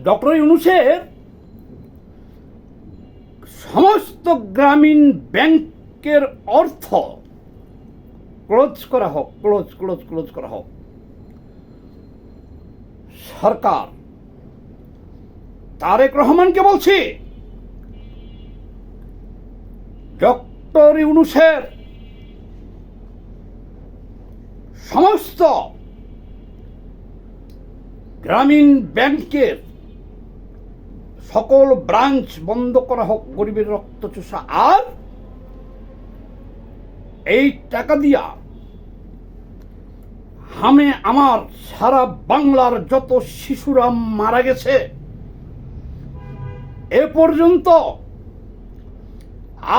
Doctor ইউনূসের সমস্ত গ্রামীণ ব্যাংকের অর্থ ক্লোজ করা হোক, ক্লোজ করা হোক। সরকার তারেক রহমানকে বলছি, ডক্টর ইউনূসের সমস্ত গ্রামীণ ব্যাংকের সকল ব্রাঞ্চ বন্ধ করা হোক, গরিবের রক্ত চোষা। আর এই টাকা দিয়া আমার সারা বাংলার যত শিশুরা মারা গেছে, এ পর্যন্ত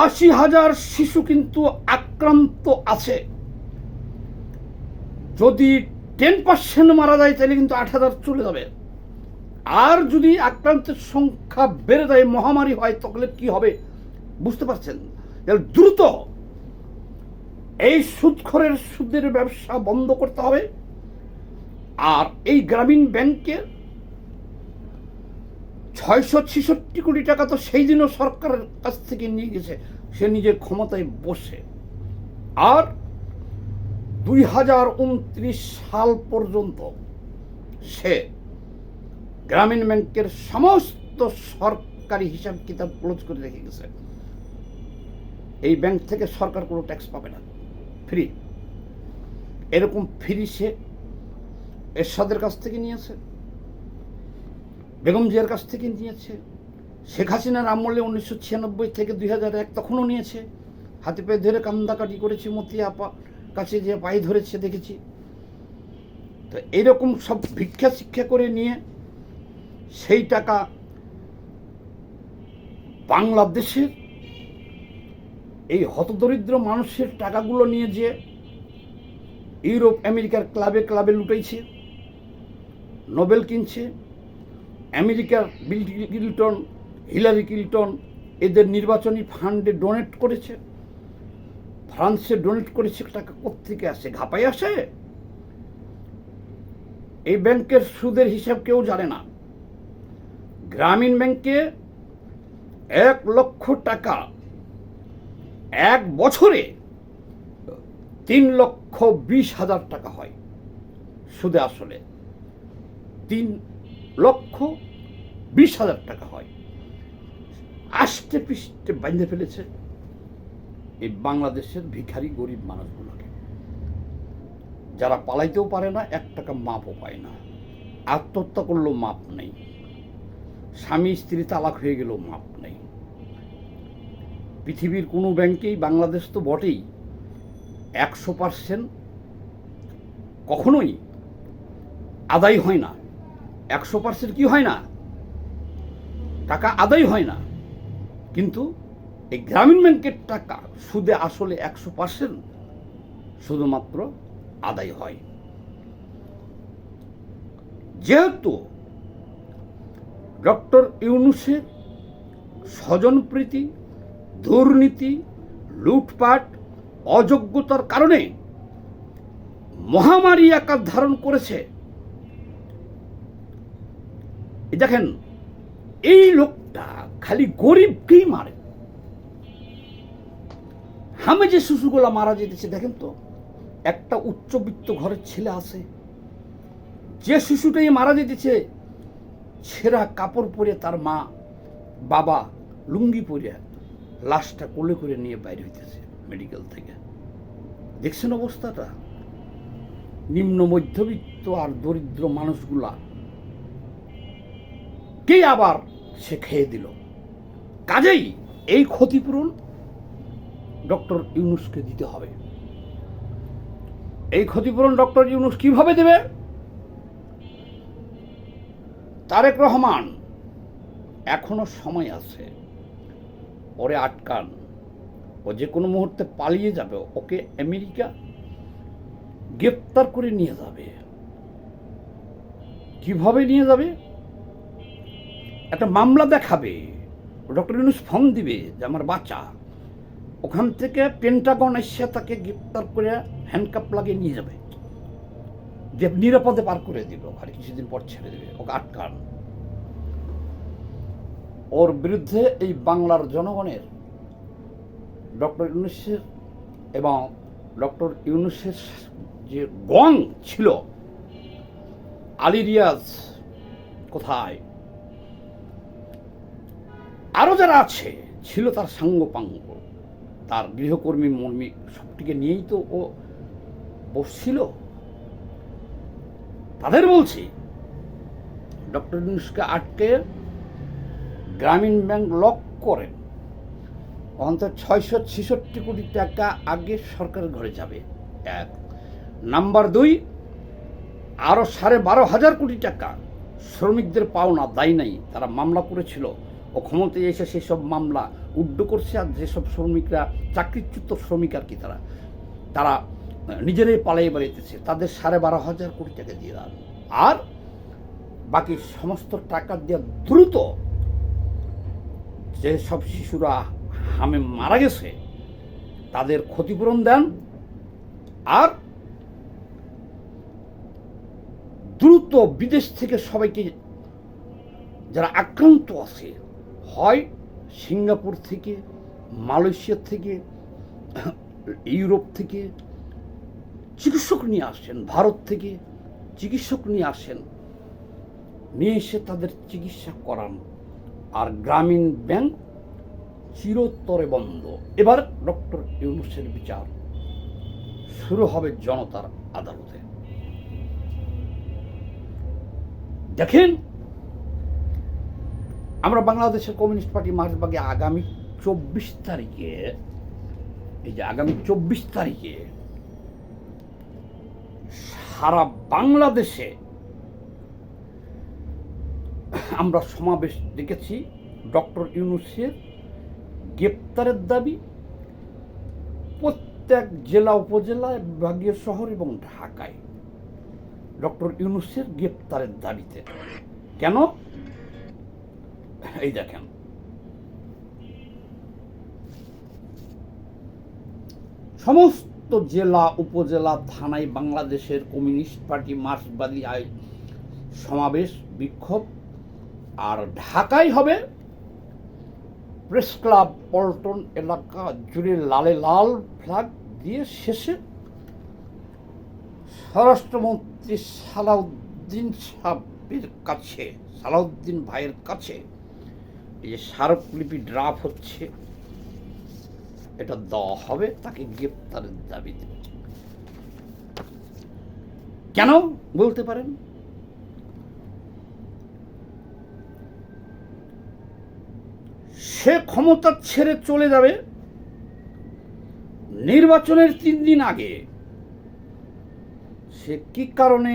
৮০,০০০ শিশু কিন্তু আক্রান্ত আছে। যদি 10% মারা যায় তাহলে কিন্তু ৮,০০০ চলে যাবে। আর যদি আক্রান্তের সংখ্যা বেড়ে যায়, মহামারী হয়, তাহলে কি হবে বুঝতে পারছেন? দ্রুত এই সুদখোরের সুদের ব্যবসা বন্ধ করতে হবে। আর এই গ্রামীণ ব্যাংকের ৬৬৬ কোটি টাকা তো সেই দিনও সরকারের কাছ থেকে নিয়ে গেছে, সে নিজের ক্ষমতায় বসে। আর ২০২৯ সাল পর্যন্ত সে গ্রামীণ ব্যাংকের সমস্ত সরকারি হিসাব কিতাব ক্লোজ করে রেখে গেছে। এই ব্যাংক থেকে সরকার কোনো ট্যাক্স পাবে না, ফ্রি। এরকম ফ্রি সে এরশাদের কাছ থেকে নিয়েছে, বেগম জিয়ার কাছ থেকে নিয়েছে, শেখ হাসিনার আমলে ১৯৯৬ থেকে ২০০১ তখনও নিয়েছে। হাতে পায়ে ধরে কান্দাকাটি করেছে, মতিয়া আপা কাছে যে পায়ে ধরেছে দেখেছি। তো এইরকম সব ভিক্ষা শিক্ষা করে নিয়ে সেই টাকা বাংলাদেশের এই হতদরিদ্র মানুষের টাকাগুলো নিয়ে যে ইউরোপ আমেরিকার ক্লাবে ক্লাবে লুটাইছে, নোবেল কিনছে, আমেরিকার বিল ক্লিন্টন, হিলারি ক্লিন্টন এদের নির্বাচনী ফান্ডে ডোনেট করেছে, ফ্রান্সে ডোনেট করেছে। টাকা কোত্থেকে আসে? ঘাপাই আসে? এই ব্যাংকের সুদের হিসাব কেউ জানে না। গ্রামীণ ব্যাংকে ১ লক্ষ টাকা এক বছরে ৩,২০,০০০ টাকা হয় সুদে। আসলে ৩,২০,০০০ টাকা হয়। আষ্টে পৃষ্ঠে বাঁধে ফেলেছে এই বাংলাদেশের ভিখারি গরিব মানুষগুলোকে, যারা পালাইতেও পারে না, ১ টাকা মাপও পায় না। আত্মহত্যা করলেও মাপ নেই, স্বামী স্ত্রী তালাক হয়ে গেলেও মাপ নেই। পৃথিবীর কোনো ব্যাংকেই, বাংলাদেশ তো বটেই, ১০০% কখনোই আদায় হয় না। ১০০% কি হয় না? টাকা আদায় হয় না। কিন্তু এই গ্রামীণ ব্যাংকের টাকা সুদে আসলে ১০০% শুধুমাত্র আদায় হয়। যেহেতু ডক্টর ইউনূসের স্বজনপ্রীতি, দুর্নীতি, লুটপাট, অযোগ্যতার কারণে মহামারী আকার ধারণ করেছে। দেখেন, এই লোকটা খালি গরিবকেই মারে। হামে যে শিশুগুলা মারা যেতেছে, দেখেন তো, একটা উচ্চবিত্ত ঘরের ছেলে আছে, যে শিশুটাই মারা যেতেছে ছেঁড়া কাপড় পরে তার মা বাবা লুঙ্গি পরে লাশটা কোলে করে নিয়ে বাইরে হইতেছে মেডিকেল থেকে। দেখছেন অবস্থাটা? নিম্ন মধ্যবিত্ত আর দরিদ্র মানুষগুলা কে আবার সে খেয়ে দিল। কাজেই এই ক্ষতিপূরণ ডক্টর ইউনূসকে দিতে হবে। এই ক্ষতিপূরণ ডক্টর ইউনূস কিভাবে দেবে? তারেক রহমান, এখনো সময় আছে, ওরে আটকান। ও যে কোনো মুহূর্তে পালিয়ে যাবে, ওকে আমেরিকা গ্রেপ্তার করে নিয়ে যাবে। কিভাবে নিয়ে যাবে? একটা মামলা দেখাবে, ডক্টর ইউনূস ফোন দিবে যে আমার বাচ্চা, ওখান থেকে পেন্টাগন এসে তাকে গ্রেপ্তার করে হ্যান্ডকাপ লাগিয়ে নিয়ে যাবে, যে নিরাপদে পার করে দিবে, ওখানে কিছুদিন পর ছেড়ে দেবে। ওকে আটকান। ওর বিরুদ্ধে এই বাংলার জনগণের ডক্টর ইউনূসের এবং ডক্টর ইউনূসের যে গং ছিল, আলী রিয়াজ কোথায়, আরো যারা আছে ছিল তার সাঙ্গপাঙ্গ, তার গৃহকর্মী মর্মী সবটিকে নিয়েই তো ও বসছিল। তাদের বলছি ডক্টর ইউনূসকে আটকে গ্রামীণ ব্যাংক লক করেন, অন্তত 666 কোটি টাকা আগে সরকারের ঘরে যাবে, এক নাম্বার 2, আরো 12,500 কোটি টাকা শ্রমিকদের পাওনা দায় নাই, তারা মামলা করেছিল, ও ক্ষমতায় এসে সেসব মামলা উড্ড করছে। আর যেসব শ্রমিকরা চাকরিচ্যুত শ্রমিক আর কি, তারা নিজেরাই পালিয়ে বেড়াইতেছে, তাদের 12,500 কোটি টাকা দিয়ে দেন। আর বাকি সমস্ত টাকা দিয়ে দ্রুত যেসব শিশুরা হামে মারা গেছে তাদের ক্ষতিপূরণ দেন। আর দ্রুত বিদেশ থেকে সবাইকে যারা আক্রান্ত আছে, হয় সিঙ্গাপুর থেকে, মালয়েশিয়া থেকে, ইউরোপ থেকে চিকিৎসক নিয়ে আসেন, ভারত থেকে চিকিৎসক নিয়ে আসেন, নিয়ে এসে তাদের চিকিৎসা করান। আর গ্রামীণ ব্যাংক চিরতরে বন্ধ। এবার ডক্টর ইউনূসের বিচার শুরু হবে জনতার আদালতে। দেখেন, আমরা বাংলাদেশের কমিউনিস্ট পার্টি মার্চবাগে আগামী 24 তারিখে, এই যে আগামী 24 তারিখে সারা বাংলাদেশে আমরা সমাবেশ দেখেছি। ডক্টর ইউনূসের গ্রেপ্তারের দাবি প্রত্যেক জেলা, উপজেলা, বিভাগীয় শহর এবং ঢাকায় ডক্টর ইউনূসের গ্রেপ্তারের দাবিতে। কেন? এই দেখেন, সমস্ত জেলা, উপজেলা, থানায় বাংলাদেশের কমিউনিস্ট পার্টি মার্ক্সবাদী সমাবেশ, বিক্ষোভ। আর ঢাকায় হবে প্রেস ক্লাব, পল্টন এলাকা জুড়ে লালে লাল ফ্ল্যাগ দিয়ে। শেষে স্বরাষ্ট্রমন্ত্রী সালাউদ্দিন সাহেবের কাছে, সালাউদ্দিন ভাইয়ের কাছে এই যে স্মারকলিপি ড্রাফট হচ্ছে, এটা দেওয়া হবে তাকে গ্রেপ্তারের দাবিতে। কেন বলতে পারেন? সে ক্ষমতা ছেড়ে চলে যাবে নির্বাচনের 3 দিন আগে। সে কি কারণে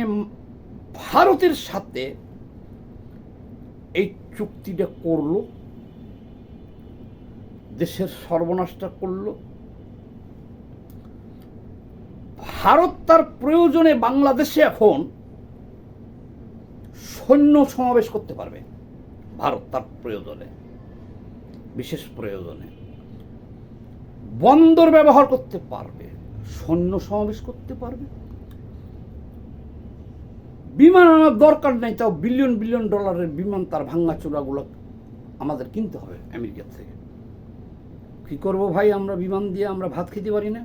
ভারতের সাথে এই চুক্তিটা করলো, দেশের সর্বনাশটা করলো? ভারত তার প্রয়োজনে বাংলাদেশে এখন সৈন্য সমাবেশ করতে পারবে। ভারত তার প্রয়োজনে, বিশেষ প্রয়োজনে বন্দর ব্যবহার করতে পারবে, সৈন্য সমাবেশ করতে পারবে। বিমান আনার দরকার নেই, তাও বিলিয়ন বিলিয়ন ডলারের বিমান, তার ভাঙ্গা চূড়াগুলো আমাদের কিনতে হবে আমেরিকা থেকে। কি করব ভাই, আমরা বিমান দিয়ে আমরা ভাত খেতে পারি না?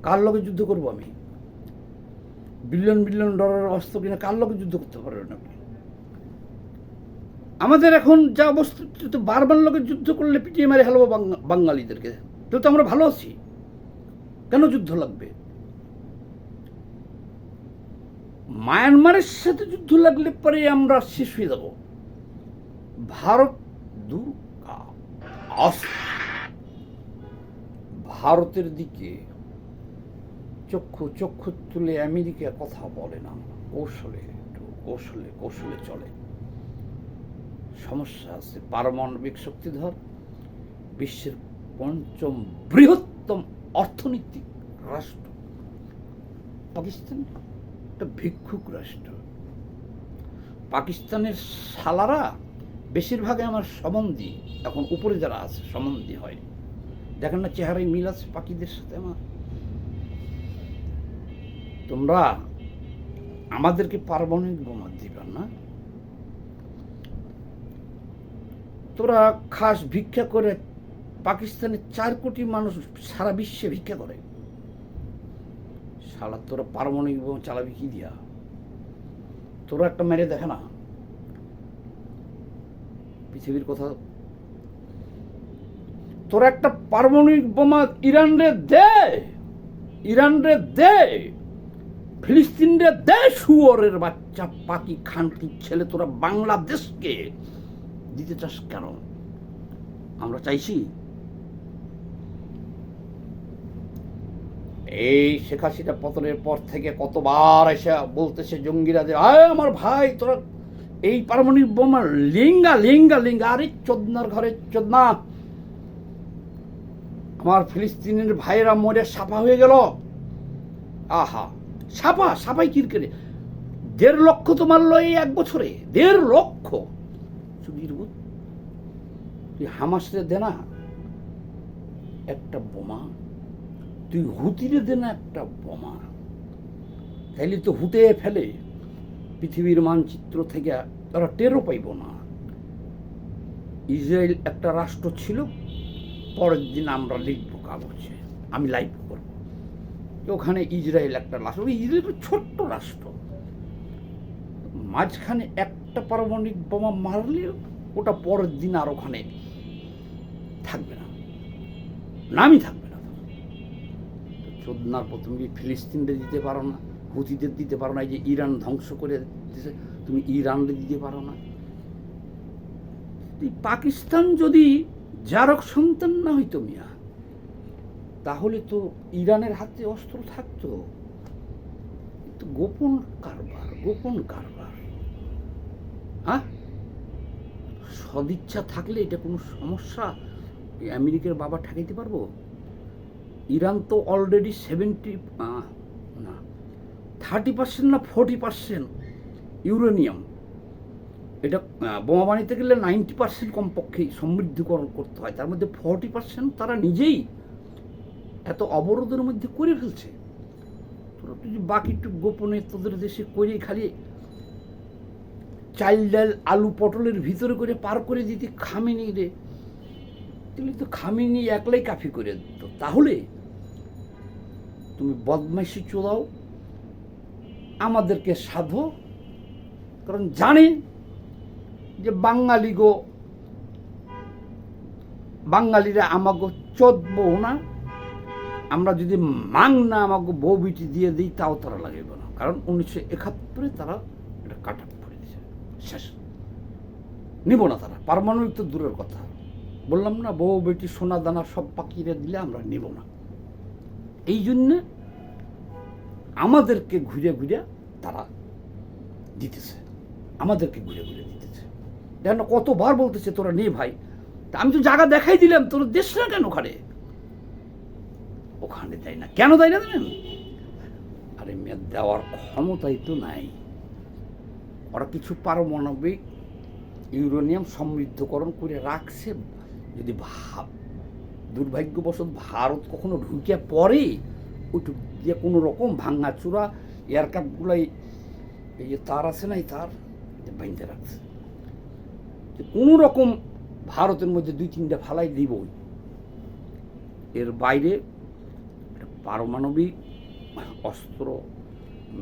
কার লগে যুদ্ধ করব আমি? বিলিয়ন বিলিয়ন ডলারের অস্ত্র কিনা কার লগে যুদ্ধ করতে পারবেন আপনি? আমাদের এখন যা অবস্থা, বারবার লোকের যুদ্ধ করলে পিটিয়ে মারে হেলবো বাঙালিদেরকে। তো আমরা ভালো আছি, কেন যুদ্ধ লাগবে? মায়ানমারের সাথে যুদ্ধ লাগলে পরে আমরা শেষ হয়ে যাব। ভারত দুর্গা ভারতের দিকে চক্ষু তুলে আমেরিকা কথা বলে না, কৌশলে কৌশলে চলে। সমস্যা আছে। পারমাণবিক শক্তিধর, বিশ্বের 5ম বৃহত্তম অর্থনৈতিক রাষ্ট্র পাকিস্তান, একটা ভিক্ষুক রাষ্ট্র। পাকিস্তানের শালারা বেশিরভাগে আমার সম্বন্ধী, এখন উপরে যারা আছে সম্বন্ধী হয়, দেখেন না চেহারায় মিল আছে পাকিদের সাথে আমার। তোমরা আমাদেরকে পারমাণবিক বোমা দিবা না। তোরা খাস ভিক্ষা করে, পাকিস্তানের 4 কোটি মানুষ সারা বিশ্বে ভিক্ষা করে, শালা তোরা পারমাণবিক বোমা চালাবি কি দিয়া? তোরা একটা মেরে দেখে না পৃথিবীর কথা। তোরা একটা পারমাণবিক বোমা ইরান রে দে, ইরান রে দে, ফিলিস্তিন রে দে, শুয়োরের বাচ্চা পাকি খানকি ছেলে, তোরা বাংলাদেশকে দিতে চাস কেন? আমরা চাইছি এই শেখ হাসিনা পতনের পর থেকে কতবার এসে বলতেছে জঙ্গিরা যে আমার ভাই তোরা এই পারমাণবিক বোমা লিঙ্গা লিঙ্গা লিঙ্গা। আরে চোদনার ঘরে চোদনা, আমার ফিলিস্তিনের ভাইয়েরা মরে সাফা হয়ে গেল। আহা, সাফা সাফাই কিরকেরে 1.5 লক্ষ তো মারলো এই 1 বছরে, 1.5 লক্ষ। তুই হামাসরে দে না একটা বোমা, তুই হুতিরে দে না একটা বোমা, তাইলে তো হুতে ফেলে পৃথিবীর মানচিত্র থেকে তারা টেরও পাইব না। ইসরায়েল একটা রাষ্ট্র ছিল, পরের দিন আমরা লিখব কাগজে, আমি লাইভ করব, ওখানে ইসরায়েল একটা রাষ্ট্র, ইসরায়েল ছোট্ট রাষ্ট্র, মাঝখানে একটা পারমাণবিক বোমা মারলে ওটা পরের দিন আর ওখানে থাকবে না, নামই থাকবে না। চোদনার প্রথমে ফিলিস্তিনদের দিতে পারো না, হুতিদের দিতে পারো না, এই যে ইরান ধ্বংস করে দিতেছে তুমি ইরানরে দিতে পারো না। পাকিস্তান যদি জারক সন্তান না হইতো মিয়া, তাহলে তো ইরানের হাতে অস্ত্র থাকতো। গোপন কারবার, গোপন কারবার। হ্যাঁ, সদিচ্ছা থাকলে এটা কোনো সমস্যা? আমেরিকার বাবা ঠেকাইতে পারবো? ইরান তো অলরেডি 30% না 40% ইউরেনিয়াম, এটা বোমা বানাইতে গেলে 90% কমপক্ষে সমৃদ্ধকরণ করতে হয়, তার মধ্যে 40% তারা নিজেই এত অবরোধের মধ্যে করে ফেলছে। তোরা যদি বাকিটুক গোপনে তোদের দেশে করে খালি চাল ডাল আলু পটলের ভিতরে করে পার করে দিতে খামেনি রে, তাহলে তো খামেনি একলাই কাফি করে দিত। তাহলে তুমি বদমাইশি চোদাও, আমাদেরকে সাধো, কারণ জানে যে বাঙালিরা আমাকে চোদবো না, আমরা যদি মাং না আমাকে বউ বিটি দিয়ে দিই তাও তারা লাগবে না, কারণ 1971 তারা এটা কাট আপ করে দিয়েছে, শেষ, নিব না তারা। পারমাণবিক তো দূরের কথা, বললাম না বউ বেটি সোনা দানা সব পাকিয়ে দিলে আমরা নিব না। এই জন্যে আমাদেরকে ঘুরে ঘুরে তারা দিতেছে, আমাদেরকে ঘুরে ঘুরে দিতেছে। দেখেন না কতবার বলতেছে তোরা নে ভাই, তা আমি তো জায়গা দেখাই দিলাম, তোর দেশ না কেন ওখানে? ওখানে দেয় না কেন, দেয় না জানেন? আরে মেয়ে দেওয়ার ক্ষমতাই তো নাই। ওরা কিছু পারমাণবিক ইউরেনিয়াম সমৃদ্ধকরণ করে রাখছে, যদি দুর্ভাগ্যবশত ভারত কখনো ঢুকে পড়ে ওইটুক দিয়ে কোনো রকম ভাঙাচুরা এয়ারক্রাফটগুলাই, এই যে তার আছে না, এই তার বাইন্ধে রাখছে, কোনো রকম ভারতের মধ্যে 2-3টা ফালাই দিবই। এর বাইরে পারমাণবিক অস্ত্র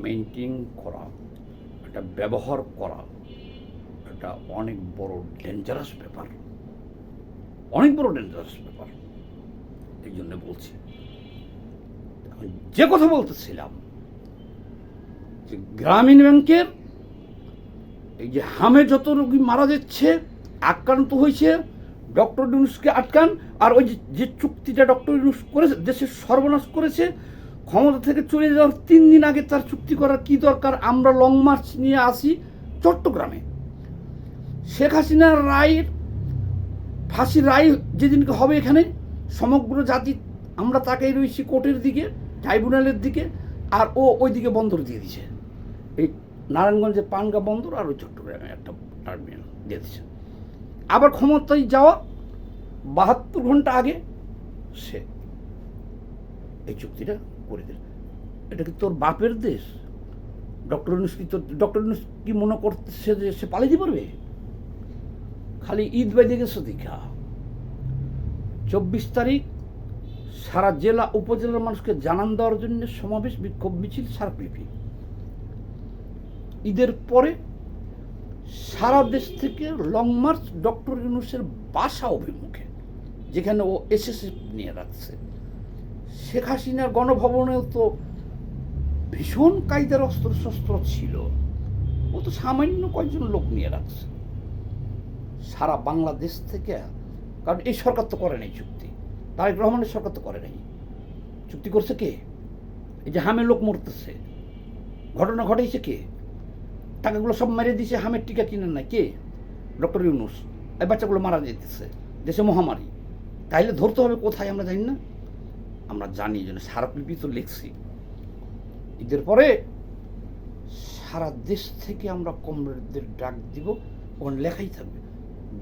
মেইনটেইন করা, এটা ব্যবহার করা, এটা অনেক বড় ডেঞ্জারাস ব্যাপার, অনেক বড় ডেঞ্জারাস ব্যাপার। এই জন্য বলছি, যে কথা বলতেছিলাম যে গ্রামীণ ব্যাংকের এই যে হামে যত রোগী মারা যাচ্ছে, আক্রান্ত হয়েছে, ডক্টর ইউনূসকে আটকান। আর ওই যে চুক্তিটা ডক্টর ইউনূস করেছে, দেশের সর্বনাশ করেছে, ক্ষমতা থেকে চলে যাওয়ার 3 দিন আগে তার চুক্তি করার কি দরকার? আমরা লং মার্চ নিয়ে আসি চট্টগ্রামে, শেখ হাসিনার রায়ের ফাঁসির রায় যেদিনকে হবে এখানে সমগ্র জাতি আমরা তাকাই রয়েছি কোর্টের দিকে, ট্রাইব্যুনালের দিকে, আর ও ওইদিকে বন্দর দিয়ে দিছে, এই নারায়ণগঞ্জের পানগা বন্দর আর ওই চট্টগ্রামে একটা টার্মিনাল দিয়ে দিচ্ছে। আবার ক্ষমতায় যাওয়া 72 ঘন্টা আগে সে এই চুক্তিটা করে দিল। এটা কি তোর বাপের দেশ? ডক্টর ইউনূস কি মনে করতেছে যে সে পালিয়ে পারবে? খালি ঈদ বাইদে গেছো দেখা 24 তারিখ সারা জেলা উপজেলার মানুষকে জানান দেওয়ার জন্য সমাবেশ, বিক্ষোভ, মিছিল, স্মারকলিপি। ঈদের পরে সারা দেশ থেকে লং মার্চ ডক্টর ইউনূসের বাসা অভিমুখে, যেখানে ও এসএসএফ নিয়ে রাখছে। শেখ হাসিনার গণভবনেও তো ভীষণ কায়দার অস্ত্রশস্ত্র ছিল, ও তো সামান্য কয়েকজন লোক নিয়ে রাখছে। সারা বাংলাদেশ থেকে, কারণ এই সরকার তো করে নাই চুক্তি, তারেক রহমানের সরকার তো করে নাই। চুক্তি করছে কে? এই যে হামে লোক মরতেছে, ঘটনা ঘটাইছে কে? টাকাগুলো সব মেরে দিয়েছে, হামের টিকা কিনেন না কে? ডক্টর ইউনূস। এই বাচ্চাগুলো মারা যেতেছে, দেশে মহামারী। তাইলে ধরতে হবে কোথায় আমরা জানি না? আমরা জানি, যেন স্মারকলিপি তো লিখছি। ঈদের পরে সারা দেশ থেকে আমরা কমরেডদের ডাক দিব, ওখানে লেখাই থাকবে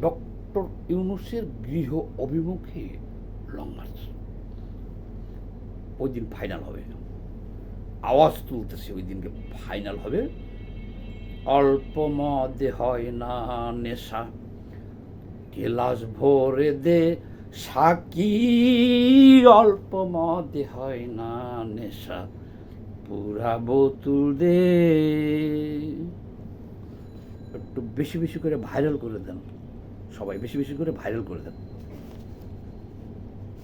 ডক্টর ইউনূসের গৃহ অভিমুখে লং মার্চ। ওই দিন ফাইনাল হবে, আওয়াজ তুলতেছে, ওই দিনকে ফাইনাল হবে। অল্প মদে হয় না নেশা, গেলাস ভরে দে সাকি, অল্প মদে হয় না নেশা, পুরা বোতল দে। একটু বেশি বেশি করে ভাইরাল করে দেন, সবাই বেশি বেশি করে ভাইরাল করে দেন।